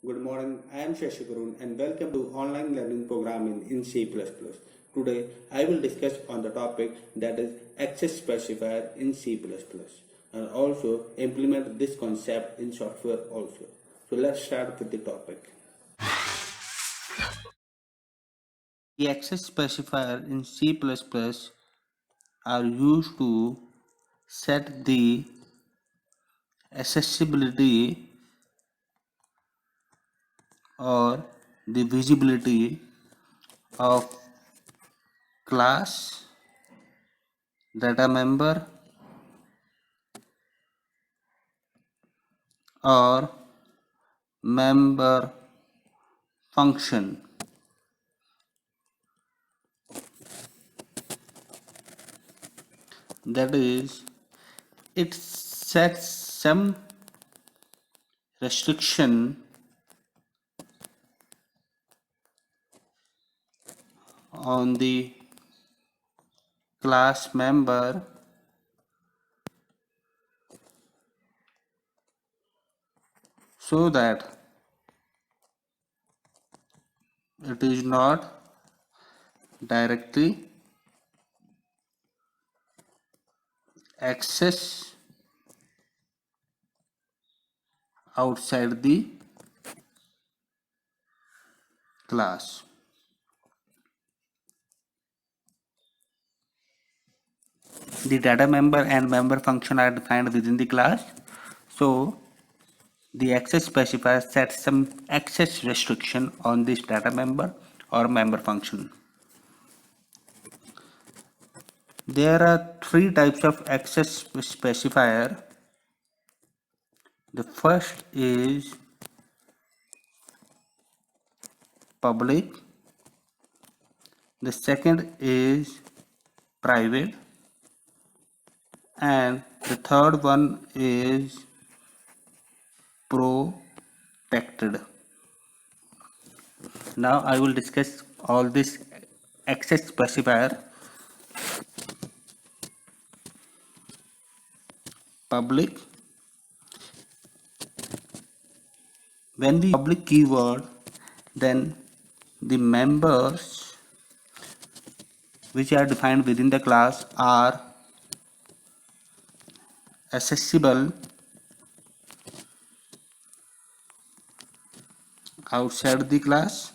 Good morning, I am Shashikarun and welcome to online learning programming in C++. Today I will discuss on the topic that is access specifier in C++ and also implement this concept in software also. So let's start with the topic. The access specifier in C++ are used to set the accessibility or the visibility of class, data member or member function. That is, it sets some restriction on the class member so that it is not directly access outside the class. The data member and member function are defined within the class. So the access specifier sets some access restriction on this data member or member function. There are three types of access specifier. The first is public, the second is private, and the third one is protected. Now I will discuss all this access specifier. Public, when we public keyword, then the members which are defined within the class are accessible outside the class.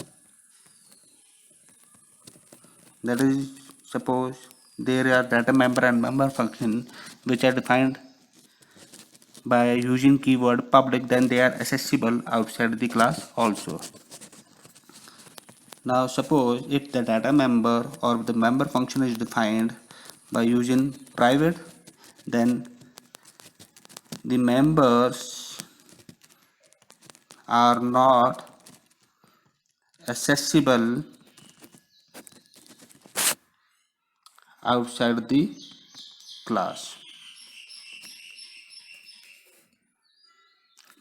That is, suppose there are data member and member function which are defined by using keyword public, then they are accessible outside the class also. Now suppose if the data member or the member function is defined by using private, then the members are not accessible outside the class.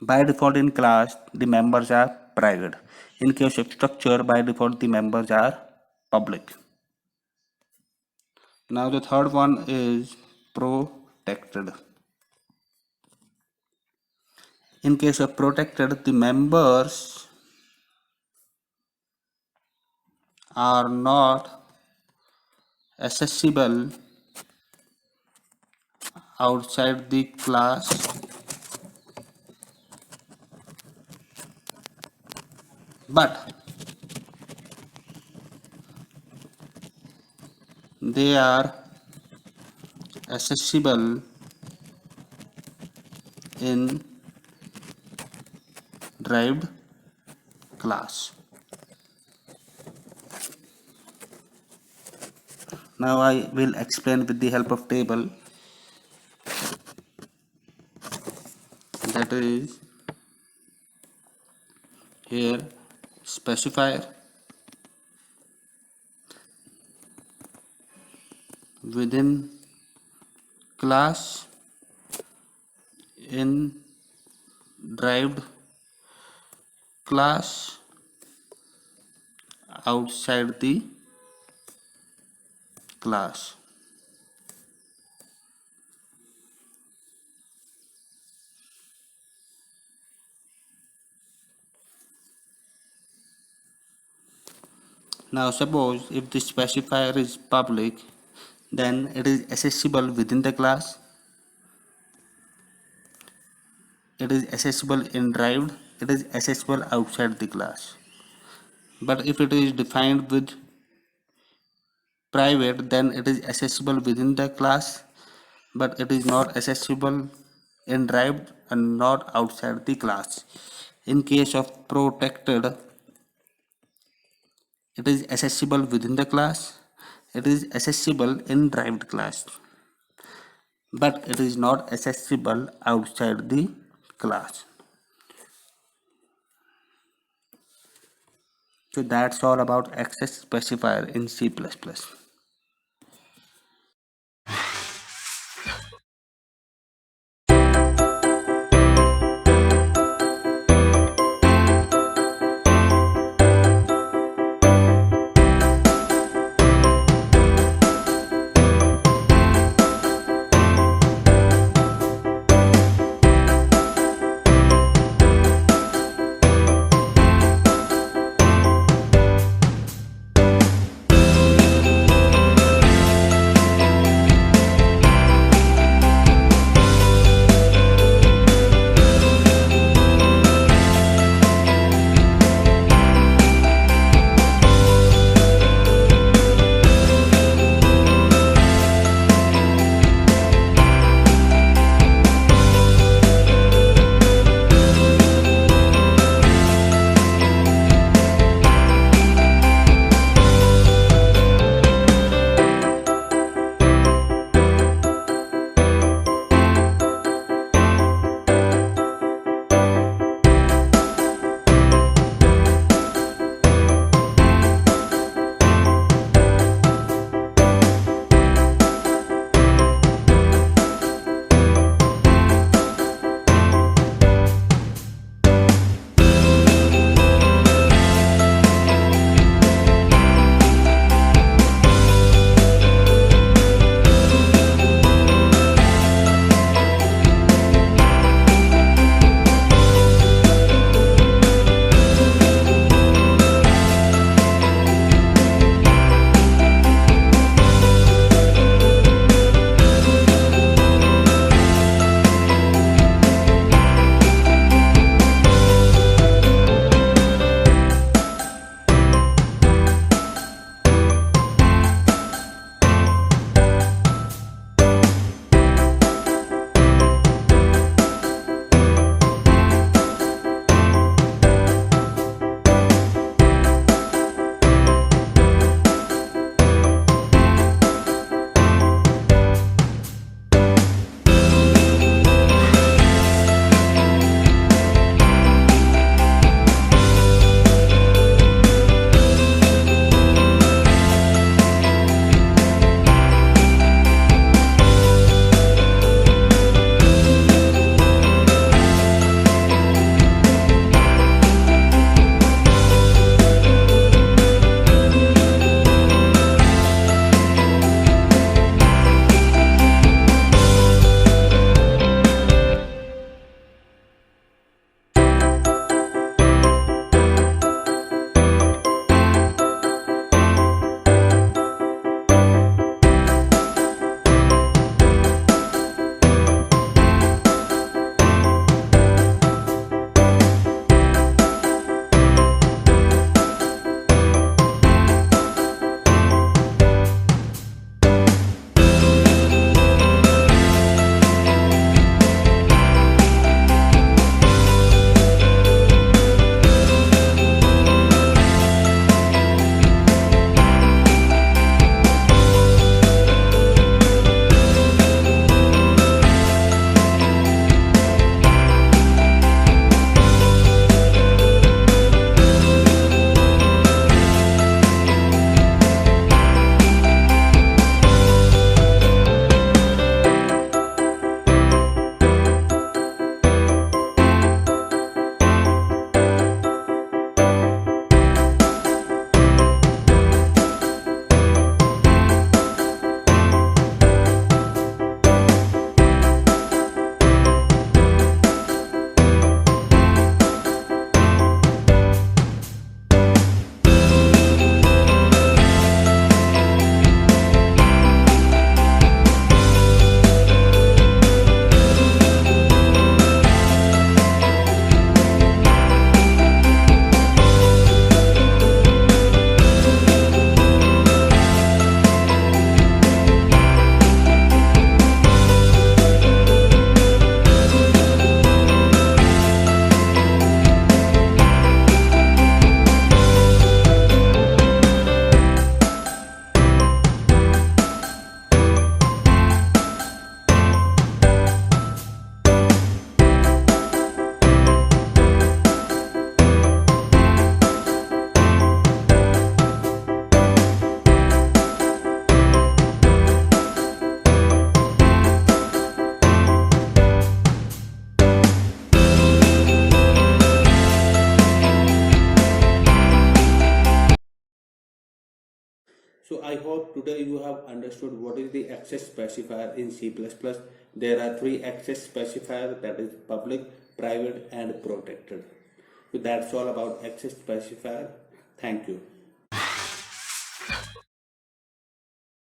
By default in class, the members are private. In case of structure, by default the members are public. Now the third one is protected. In case of protected, the members are not accessible outside the class, but they are accessible in derived class. Now I will explain with the help of table. That is, here specifier within class in derived class outside the class. Now suppose if the specifier is public, then it is accessible within the class, it is accessible in derived, it is accessible outside the class. But if it is defined with private, then it is accessible within the class, but it is not accessible in derived and not outside the class. In case of protected, it is accessible within the class, it is accessible in derived class, but it is not accessible outside the class. So that's all about access specifier in C++. So I hope today you have understood what is the access specifier in C++. There are three access specifiers, that is public, private and protected. So that's all about access specifier. Thank you.